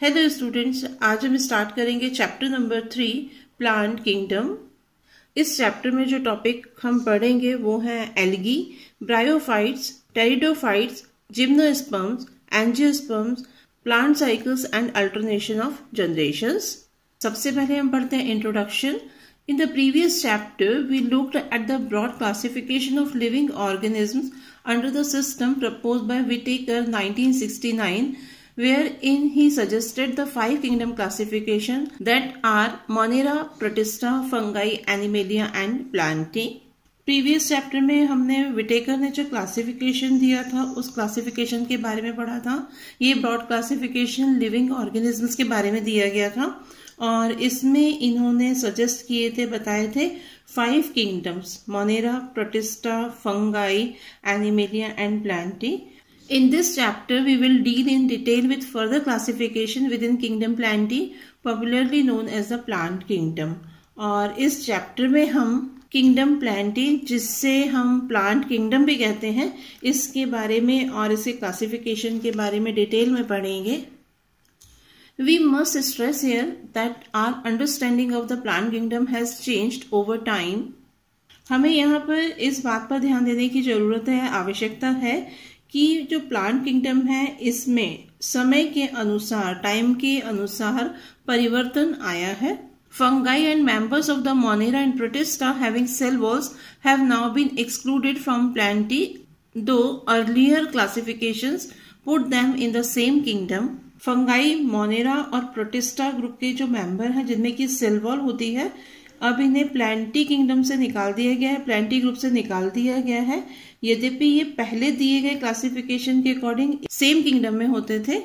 Hello students, आज हम start करेंगे चैप्टर नंबर 3 प्लांट किंगडम। इस चैप्टर में जो टॉपिक हम पढ़ेंगे वो है algae, bryophytes, pteridophytes, gymnosperms, angiosperms, plant cycles and alternation of generations. सबसे पहले हम पढ़ते हैं introduction. In the previous chapter, we looked at the broad classification of living organisms under the system proposed by Whittaker 1969, wherein he suggested the 5 kingdom classification that are Monera, Protista, Fungi, Animalia and Plantae. Previous chapter में हमने Whittaker ने जो classification दिया था उस classification के बारे में पढ़ा था। ये ब्रॉड क्लासिफिकेशन लिविंग ऑर्गेनिजम्स के बारे में दिया गया था और इसमें इन्होंने सजेस्ट किए थे, बताए थे 5 kingdoms, Monera, protista, fungi, animalia and Plantae. In this chapter, we will deal in detail with further classification within kingdom Plantae, popularly known as the plant kingdom. और इस चैप्टर में हम किंगडम प्लांटी, जिससे हम प्लांट किंगडम भी कहते हैं, इसके बारे में और इसके क्लासिफिकेशन के बारे में डिटेल में पढ़ेंगे। We must stress here that our understanding of the plant kingdom has changed over time. हमें यहाँ पर इस बात पर ध्यान देने की जरूरत है, आवश्यकता है कि जो प्लांट किंगडम है इसमें समय के अनुसार, टाइम के अनुसार परिवर्तन आया है। Fungi and members of the Monera and Protista having cell walls have now been excluded from Plantae, though earlier classifications put them in the same kingdom. Fungi, Monera और प्रोटिस्टा ग्रुप के जो member हैं जिनमें की cell wall होती है, अब इन्हें प्लांटी किंगडम से निकाल दिया गया है, प्लांटी ग्रुप से निकाल दिया गया है। यद्यपि ये पहले दिए गए क्लासिफिकेशन के अकॉर्डिंग सेम किंगडम में होते थे।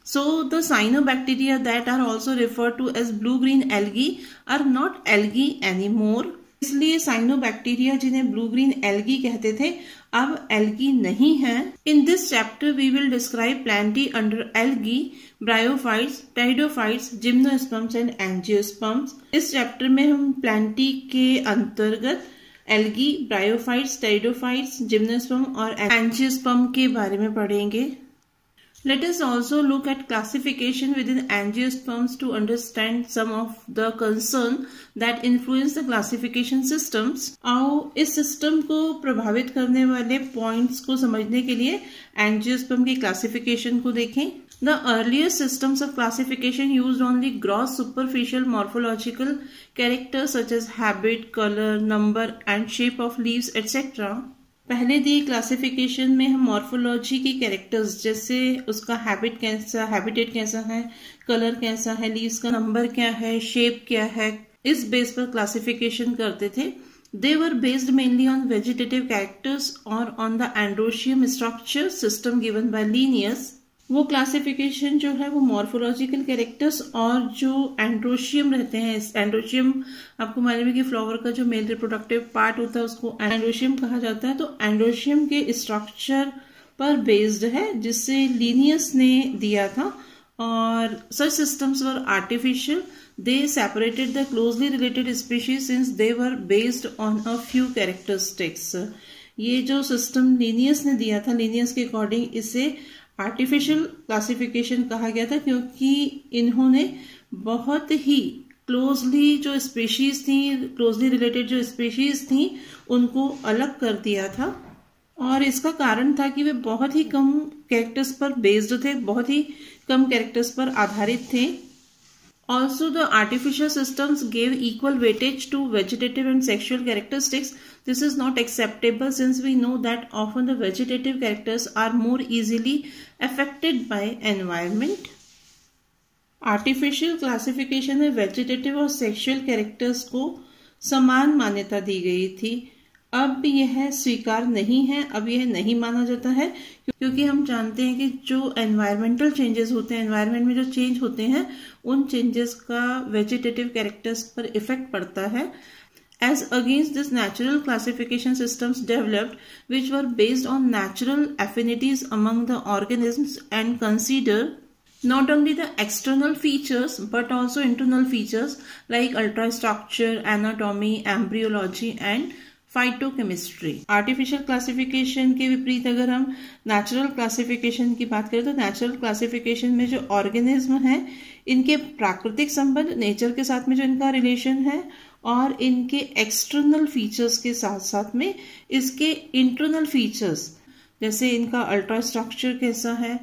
So the cyanobacteria that are also referred to as blue-green algae are not algae anymore. इसलिए साइनोबैक्टीरिया जिन्हें ब्लू ग्रीन एल्गी कहते थे अब एल्गी नहीं है। In this chapter we will describe plantae under algae, bryophytes, pteridophytes, gymnosperms and angiosperms. इस chapter में हम प्लांटी के अंतर्गत एल्गी, ब्रायोफाइट्स, टेरिडोफाइट्स, जिम्नोस्पर्म और एंजियोस्पर्म के बारे में पढ़ेंगे। Let us also look at classification within angiosperms to understand some of the concern that influence the classification systems. आओ इस सिस्टम को प्रभावित करने वाले पॉइंट्स को समझने के लिए एंजियोस्पर्म की क्लासिफिकेशन को देखें। The earlier systems of classification used only gross superficial morphological characters such as habit, color, number and shape of leaves etc. पहले दिए क्लासिफिकेशन में हम मॉर्फोलॉजी की कैरेक्टर्स, जैसे उसका हैबिटेट कैसा है, कलर कैसा है, लीव्स का नंबर क्या है, शेप क्या है, इस बेस पर क्लासिफिकेशन करते थे। They were based mainly on vegetative characters और on the androecium structure system given by Linnaeus. वो क्लासिफिकेशन जो है वो मॉर्फोलॉजिकल कैरेक्टर्स और जो एंड्रोशियम रहते हैं, एंड्रोशियम आपको मालूम है कि फ्लावर का जो मेल रिप्रोडक्टिव पार्ट होता है उसको एंड्रोशियम कहा जाता है। तो एंड्रोशियम के स्ट्रक्चर पर बेस्ड है जिससे लिनियस ने दिया था। और such systems were artificial, they separated the closely related species since they were based on a few characteristics. ये जो सिस्टम लिनियस ने दिया था, लिनियस के अकॉर्डिंग इसे आर्टिफिशियल क्लासिफिकेशन कहा गया था क्योंकि इन्होंने बहुत ही क्लोजली जो स्पीशीज थी, क्लोजली रिलेटेड जो स्पीशीज थी उनको अलग कर दिया था। और इसका कारण था कि वे बहुत ही कम कैरेक्टर्स पर बेस्ड थे, बहुत ही कम कैरेक्टर्स पर आधारित थे। Also, the artificial systems gave equal weightage to vegetative and sexual characteristics. This is not acceptable since we know that often the vegetative characters are more easily affected by environment. Artificial classification में vegetative और sexual characters को समान मान्यता दी गई थी। अब यह स्वीकार नहीं है, अब यह नहीं माना जाता है क्योंकि हम जानते हैं कि जो एनवायरमेंटल चेंजेस होते हैं, एनवायरमेंट में जो चेंज होते हैं, उन चेंजेस का वेजिटेटिव कैरेक्टर्स पर इफेक्ट पड़ता है। As against this, natural classification systems developed which were based on natural affinities among the organisms and consider not only the external features but also internal features like ultrastructure, anatomy, embryology and phytochemistry. Artificial classification के विपरीत अगर हम natural classification की बात करें तो natural classification में जो ऑर्गेनिज्म है इनके प्राकृतिक संबंध, नेचर के साथ में जो इनका रिलेशन है, और इनके एक्सटर्नल फीचर्स के साथ साथ में इसके इंटरनल फीचर्स, जैसे इनका अल्ट्रा स्ट्रक्चर कैसा है,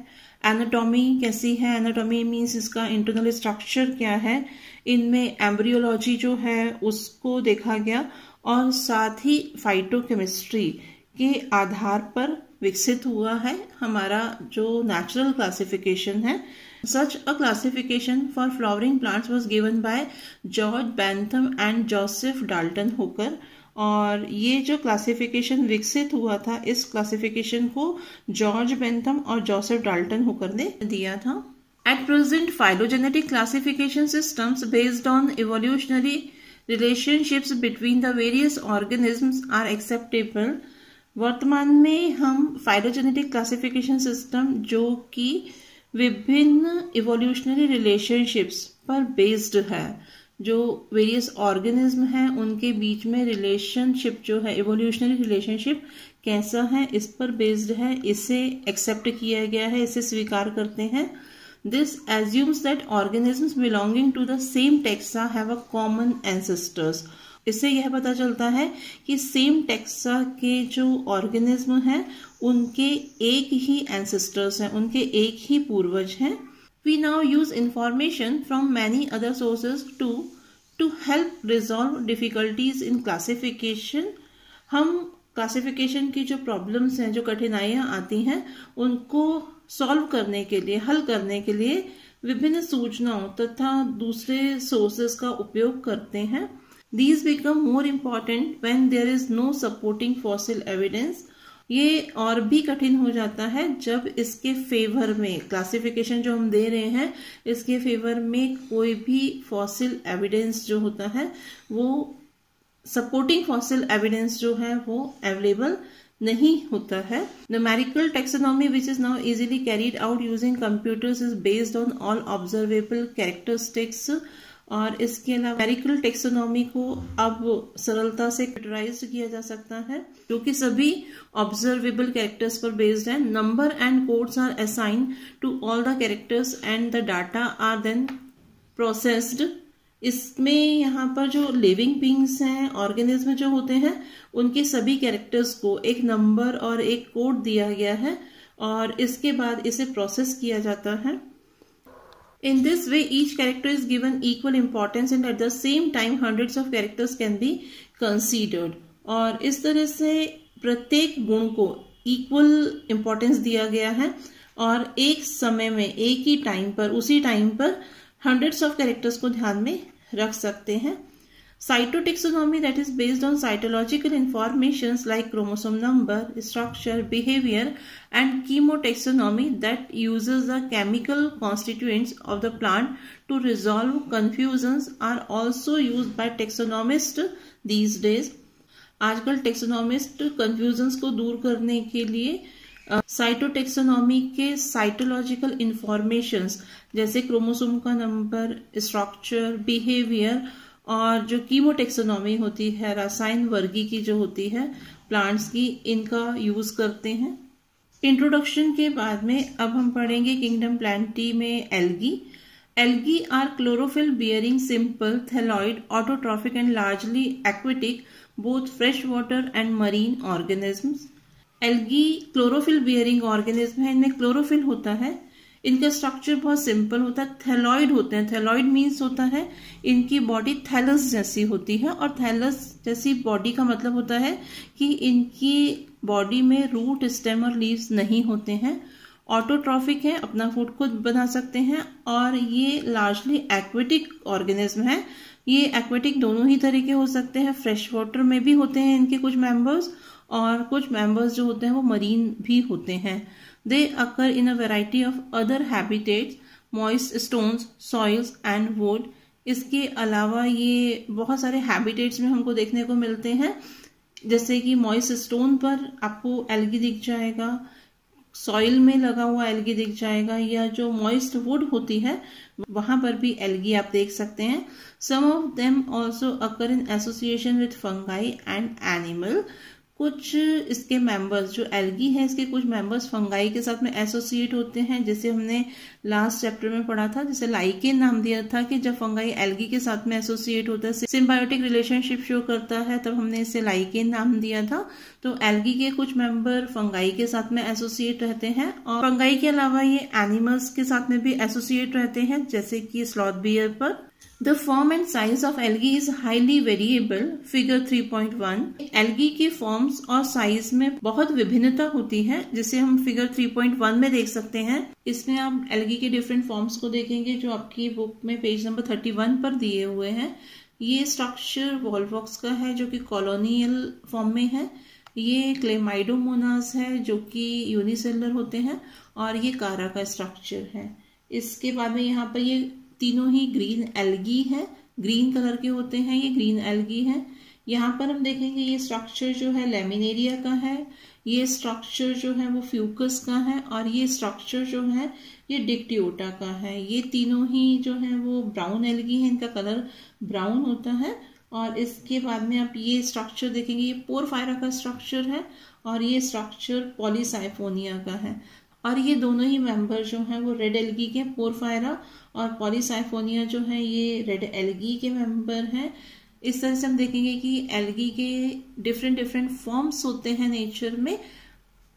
एनाटॉमी कैसी है, एनाटॉमी मीन्स इसका इंटरनल स्ट्रक्चर क्या है, इनमें एम्ब्रियोलॉजी जो है उसको देखा गया, और साथ ही फाइटोकेमिस्ट्री के आधार पर विकसित हुआ है हमारा जो नेचुरल क्लासिफिकेशन है। Such a classification for flowering plants was given by George Bentham and Joseph Dalton Hooker, और ये जो क्लासिफिकेशन विकसित हुआ था इस क्लासिफिकेशन को जॉर्ज बेंथम और जोसेफ डाल्टन हुकर ने दिया था। At present, phylogenetic classification systems based on evolutionary relationships between the various organisms are acceptable. वर्तमान में हम phylogenetic classification system जो कि विभिन्न evolutionary relationships पर based है, जो वेरियस ऑर्गेनिज्म हैं उनके बीच में रिलेशनशिप जो है, इवोल्यूशनरी रिलेशनशिप कैसा है, इस पर बेस्ड है, इसे एक्सेप्ट किया गया है, इसे स्वीकार करते हैं। This assumes that organisms belonging to the same taxa have a common ancestors. इससे यह पता चलता है कि सेम टैक्सा के जो ऑर्गेनिज्म हैं उनके एक ही एंसेस्टर्स हैं, उनके एक ही पूर्वज हैं। We now use information from many other sources to help resolve difficulties in classification. हम क्लासिफिकेशन की जो प्रॉब्लम्स हैं, जो कठिनाइयां आती हैं, उनको सॉल्व करने के लिए, हल करने के लिए विभिन्न सूचनाओं तथा दूसरे सोर्सेस का उपयोग करते हैं। These become more important when there is no supporting fossil evidence. ये और भी कठिन हो जाता है जब इसके फेवर में, क्लासिफिकेशन जो हम दे रहे हैं इसके फेवर में कोई भी फॉसिल एविडेंस जो होता है, वो सपोर्टिंग फॉसिल एविडेंस जो है वो अवेलेबल नहीं होता है। Numerical taxonomy which is now easily carried out using computers is based on all observable characteristics, और इसके अलावा न्यूमेरिकल टेक्सोनॉमी को अब सरलता से कैटेगराइज किया जा सकता है, क्योंकि सभी ऑब्जर्वेबल कैरेक्टर्स पर बेस्ड है। Number and codes are assigned to all the characters and the data are then processed. इसमें यहाँ पर जो लिविंग बींग्स हैं, ऑर्गेनिज्म जो होते हैं, उनके सभी कैरेक्टर्स को एक नंबर और एक कोड दिया गया है और इसके बाद इसे प्रोसेस किया जाता है। In this way, each character is given equal importance and at the same time hundreds of characters can be considered. और इस तरह से प्रत्येक गुण को इक्वल इम्पोर्टेंस दिया गया है और एक समय में, एक ही टाइम पर, उसी टाइम पर hundreds of characters को ध्यान में रख सकते हैं। Cytotaxonomy, that is based on cytological informations like chromosome number, structure, behavior, and chemotaxonomy that uses the chemical constituents of the plant to resolve confusions, are also used by taxonomists these days. आजकल taxonomist confusions को दूर करने के लिए cytotaxonomy के cytological informations जैसे chromosome का number, structure, behaviour, और जो कीमोटेक्सोनॉमी होती है, रसायन वर्गी जो होती है प्लांट्स की, इनका यूज करते हैं। इंट्रोडक्शन के बाद में अब हम पढ़ेंगे किंगडम प्लांटी में algae. Algae are chlorophyll bearing simple thalloid autotrophic and largely aquatic both fresh water and marine organisms. Algae chlorophyll bearing organism है, इनमें क्लोरोफिल होता है, इनका स्ट्रक्चर बहुत सिंपल होता है, थैलॉइड होते हैं। थैलॉइड मीन्स होता है इनकी बॉडी थैलस जैसी होती है, और थैलस जैसी बॉडी का मतलब होता है कि इनकी बॉडी में रूट, स्टेम और लीव्स नहीं होते हैं। ऑटोट्रॉफिक है, अपना फूड खुद बना सकते हैं, और ये लार्जली एक्वेटिक ऑर्गेनिज्म है। ये एक्वेटिक दोनों ही तरह के हो सकते हैं, फ्रेश वाटर में भी होते हैं इनके कुछ मेंबर्स, और कुछ मेंबर्स जो होते हैं वो मरीन भी होते हैं। They occur in a variety of other habitats, moist stones, soils and wood. इसके अलावा ये बहुत सारे हैबिटेट्स में हमको देखने को मिलते हैं, जैसे कि मॉइस्ट स्टोन पर आपको एल्गी दिख जाएगा, सॉइल में लगा हुआ एल्गी दिख जाएगा, या जो मॉइस्ट वुड होती है वहां पर भी एल्गी आप देख सकते हैं। Some of them also occur in association with fungi and animal. कुछ इसके मेंबर्स जो एल्गी है, इसके कुछ मेंबर्स फंगाई के साथ में एसोसिएट होते हैं, जैसे हमने लास्ट चैप्टर में पढ़ा था, जैसे लाइकेन नाम दिया था कि जब फंगाई एल्गी के साथ में एसोसिएट होता है, सिम्बायोटिक रिलेशनशिप शो करता है, तब हमने इसे लाइकेन नाम दिया था। तो एल्गी के कुछ मेंबर फंगाई के साथ में एसोसिएट रहते हैं, और फंगाई के अलावा ये एनिमल्स के साथ में भी एसोसिएट रहते हैं, जैसे कि स्लॉथ बियर पर। The form and size of algae is highly variable. Figure 3.1. Algae के फॉर्म्स और साइज में बहुत विभिन्नता होती है, जिसे हम फिगर 3.1 में देख सकते हैं। इसमें आप एल्गी के डिफरेंट फॉर्म्स को देखेंगे जो आपकी बुक में पेज नंबर 31 पर दिए हुए हैं। ये स्ट्रक्चर वॉल्वॉक्स का है जो कि कॉलोनियल फॉर्म में है। ये क्लेमाइडोमोनास है जो कि यूनिसेलुलर होते हैं, और ये कारा का स्ट्रक्चर है। इसके बाद में यहाँ पर ये तीनों ही ग्रीन एल्गी है, ग्रीन कलर के होते हैं, ये ग्रीन एल्गी है। यहाँ पर हम देखेंगे ये स्ट्रक्चर जो है लैमिनेरिया का है, ये स्ट्रक्चर जो है वो फ्यूकस का है, और ये स्ट्रक्चर जो है ये डिक्टियोटा का है। ये तीनों ही जो है वो ब्राउन एल्गी है, इनका कलर ब्राउन होता है। और इसके बाद में आप ये स्ट्रक्चर देखेंगे, ये पोरफायरा का स्ट्रक्चर है, और ये स्ट्रक्चर पॉलीसाइफोनिया का है। और ये दोनों ही मेंबर जो हैं वो रेड एल्गी के, पोरफायरा और पॉलीसाइफोनिया जो है ये रेड एल्गी के मेंबर हैं। इस तरह से हम देखेंगे कि एल्गी के डिफरेंट फॉर्म्स होते हैं नेचर में।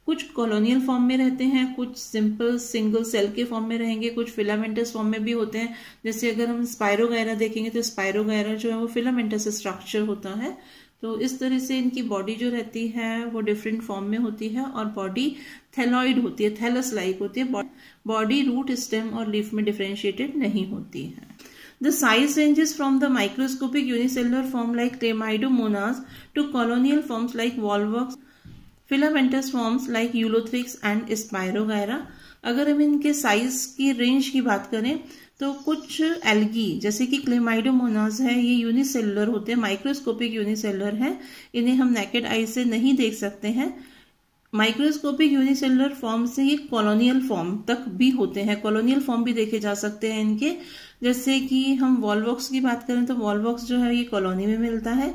कुछ कॉलोनियल फॉर्म में रहते हैं, कुछ सिंपल सिंगल सेल के फॉर्म में रहेंगे, कुछ फिलामेंटस फॉर्म में भी होते हैं। जैसे अगर हम स्पाइरोगैरा देखेंगे तो स्पाइरोगैरा जो है वो फिलामेंटस स्ट्रक्चर होता है। तो इस तरह से इनकी बॉडी जो रहती है वो डिफरेंट फॉर्म में होती है, और बॉडी थैलॉइड होती है, थैलस लाइक होती है। बॉडी रूट, स्टेम और लीफ में डिफरेंशिएटेड नहीं होती है। The size ranges from the microscopic unicellular form like Chlamydomonas to colonial forms like Volvox, filamentous forms like Eulothrix and Spirogyra। अगर हम इनके साइज की रेंज की बात करें तो कुछ एल्गी जैसे कि क्लेमाइडोमोनास है, ये यूनिसेलुलर होते हैं, माइक्रोस्कोपिक यूनिसेलुलर है, इन्हें हम नेकेड आई से नहीं देख सकते हैं। माइक्रोस्कोपिक यूनिसेलुलर फॉर्म से ये कॉलोनियल फॉर्म तक भी होते हैं, कॉलोनियल फॉर्म भी देखे जा सकते हैं इनके। जैसे कि हम वॉल्वॉक्स की बात करें तो वॉल्वॉक्स जो है ये कॉलोनी में मिलता है।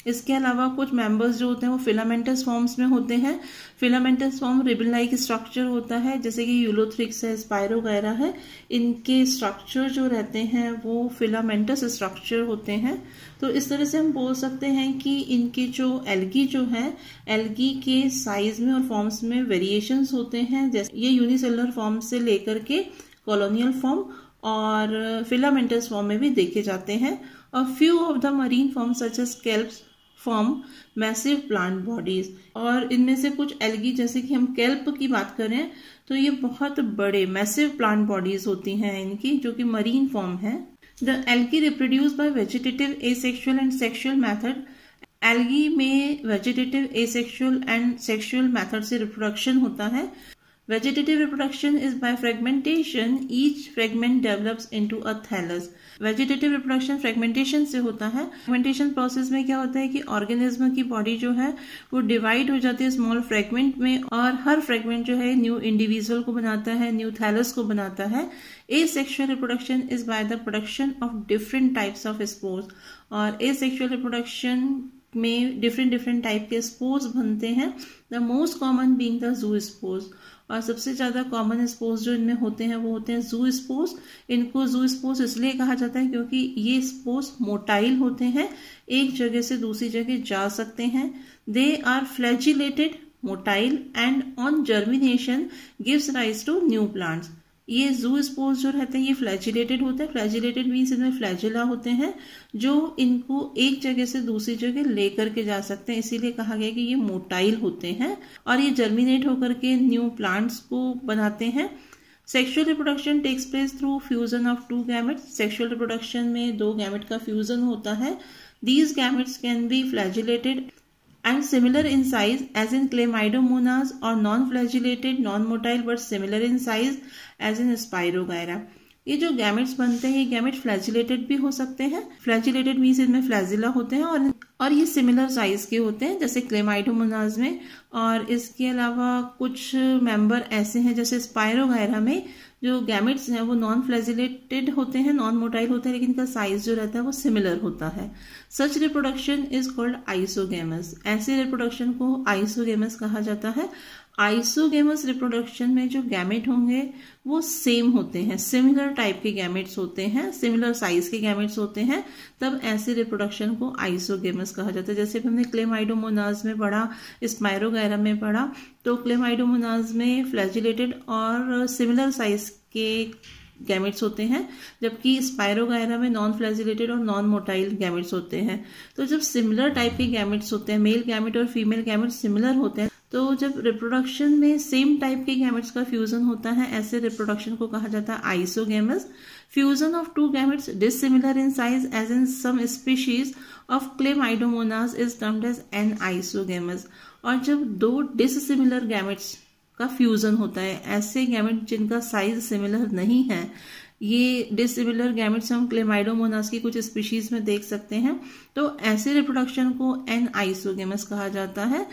इसके अलावा कुछ मेंबर्स जो होते हैं वो फिलामेंटस फॉर्म्स में होते हैं। Filamentous form ribbon like structure होता है, जैसे कि यूलोथ्रिक्स है, स्पाइरोगैरा है, इनके स्ट्रक्चर जो रहते हैं वो फिलामेंटस स्ट्रक्चर होते हैं। तो इस तरह से हम बोल सकते हैं कि इनके जो एल्गी है, एल्गी के साइज में और फॉर्म्स में वेरिएशंस होते हैं, जैसे ये यूनिसेलुलर फॉर्म से लेकर के कॉलोनियल फॉर्म और फिलामेंटस फॉर्म में भी देखे जाते हैं। और few of the marine form such as kelps form massive plant bodies. और इनमें से कुछ एल्गी जैसे कि हम केल्प की बात करें तो ये बहुत बड़े मैसिव प्लांट बॉडीज होती हैं इनकी, जो कि मरीन फॉर्म है। The algae reproduce by vegetative, asexual and sexual method. Algae में vegetative, asexual and sexual method से रिप्रोडक्शन होता है। Vegetative reproduction is by fragmentation. Each fragment develops into a thallus. Vegetative reproduction fragmentation से होता है। Fragmentation process में क्या होता है कि ऑर्गेनिज्म की बॉडी जो है वो डिवाइड हो जाती है स्मॉल फ्रेगमेंट में, और हर फ्रेगमेंट जो है न्यू इंडिविजुअल को बनाता है, न्यू थैलस को बनाता है। Asexual reproduction is by the production of different types of spores. और asexual reproduction में डिफरेंट टाइप के स्पोर्स बनते हैं। The most common being the zoo spores. और सबसे ज्यादा कॉमन स्पोर्स जो इनमें होते हैं वो होते हैं जू स्पोर्स। इनको जू स्पोर्स इसलिए कहा जाता है क्योंकि ये स्पोर्स मोटाइल होते हैं, एक जगह से दूसरी जगह जा सकते हैं। They are flagellated, motile, and on germination gives rise to new plants. ये जू स्पोर्स जो रहते हैं ये फ्लैजिलेटेड होते हैं। फ्लैजिलेटेड मीन्स इनमें फ्लैजिला होते हैं जो इनको एक जगह से दूसरी जगह लेकर के जा सकते हैं, इसीलिए कहा गया कि ये मोटाइल होते हैं। और ये जर्मिनेट होकर के न्यू प्लांट्स को बनाते हैं। Sexual reproduction takes place through fusion of two gametes. Sexual reproduction में दो गैमेट का फ्यूजन होता है। These gametes can be flagellated and similar in size as in Chlamydomonas, or non-flagellated, non-motile but similar in size as in Spirogyra. ये जो gametes बनते हैं ये गैमेट फ्लैजिलेटेड भी हो सकते हैं। फ्लैजिलेटेड मीन्स इनमें फ्लैजिला होते हैं और ये सिमिलर साइज के होते हैं जैसे क्लेमाइडोमोनाज में। और इसके अलावा कुछ मेंबर ऐसे हैं जैसे स्पायरोगायरा में जो गैमेट्स हैं वो नॉन फ्लैजिलेटेड होते हैं, नॉन मोटाइल होते हैं, लेकिन इनका साइज जो रहता है वो सिमिलर होता है। सच रिप्रोडक्शन इज कॉल्ड आइसोगेमस। ऐसे रिप्रोडक्शन को आइसोगेमस कहा जाता है। आइसोगेमस रिप्रोडक्शन में जो गैमेट होंगे वो सेम होते हैं, सिमिलर टाइप के गैमेट्स होते हैं, सिमिलर साइज के गैमेट्स होते हैं, तब ऐसे रिप्रोडक्शन को आइसोगेमस कहा जाता है। जैसे हमने क्लेमाइडोमोनाज में पढ़ा, स्पायरोगायरा में पढ़ा, तो क्लेमाइडोमोनाज में फ्लैजिलेटेड और सिमिलर साइज के गैमेट्स होते हैं, जबकि स्पायरोगायरा में नॉन फ्लैजिलेटेड और नॉन मोटाइल गैमेट्स होते हैं। तो जब सिमिलर टाइप के गैमेट्स होते हैं, मेल गैमेट और फीमेल गैमेट सिमिलर होते हैं, तो जब रिप्रोडक्शन में सेम टाइप के गैमेट्स का फ्यूजन होता है, ऐसे रिप्रोडक्शन को कहा जाता है isogamous. Fusion of two gametes dissimilar in size as in some species of Chlamydomonas is termed as anisogamous. और जब दो डिसिमिलर गैमेट्स का फ्यूजन होता है, ऐसे गैमेट जिनका साइज सिमिलर नहीं है, ये डिसिमिलर गैमेट्स हम क्लेमाइडोमोनास की कुछ स्पीशीज में देख सकते हैं, तो ऐसे रिप्रोडक्शन को एन आइसोगेमस कहा जाता है।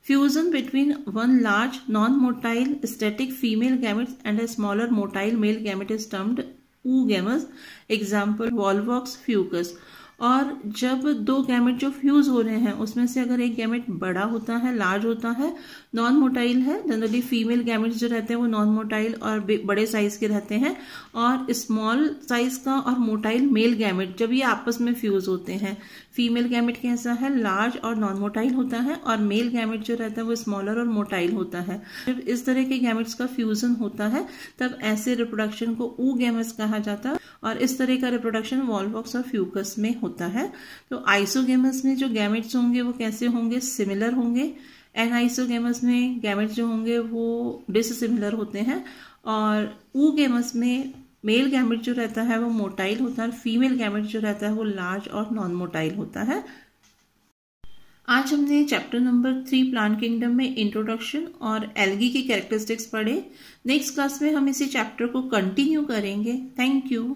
Fusion between one large non-motile static female gametes and a smaller motile male gamete is termed oogamous. Example Volvox fucus। और जब दो गैमेट जो फ्यूज हो रहे हैं उसमें से अगर एक गैमेट बड़ा होता है, लार्ज होता है, नॉन मोटाइल है, जनरली फीमेल गैमेट्स जो रहते हैं वो नॉन मोटाइल और बड़े साइज के रहते हैं, और स्मॉल साइज का और मोटाइल मेल गैमेट जब ये आपस में फ्यूज होते हैं, फीमेल गैमेट कैसा है, लार्ज और नॉन मोटाइल होता है, और मेल गैमेट जो रहता है वो स्मॉलर और मोटाइल होता है। जब इस तरह के गैमेट्स का फ्यूजन होता है तब ऐसे रिप्रोडक्शन को oogamous कहा जाता है, और इस तरह का रिप्रोडक्शन वॉल्वॉक्स और फ्यूकस में होता है। तो आइसोगेमस में जो गैमेट्स होंगे वो कैसे होंगे, सिमिलर होंगे। एनाइसोगेमस में गैमेट्स जो होंगे वो डिसिमिलर होते हैं, और oogamous में मेल गैमेट जो रहता है वो मोटाइल होता है, और फीमेल गैमेट जो रहता है वो लार्ज और नॉन मोटाइल होता है। आज हमने चैप्टर नंबर 3 प्लांट किंगडम में इंट्रोडक्शन और एल्गी की कैरेक्टरिस्टिक्स पढ़े। नेक्स्ट क्लास में हम इसी चैप्टर को कंटिन्यू करेंगे। Thank you.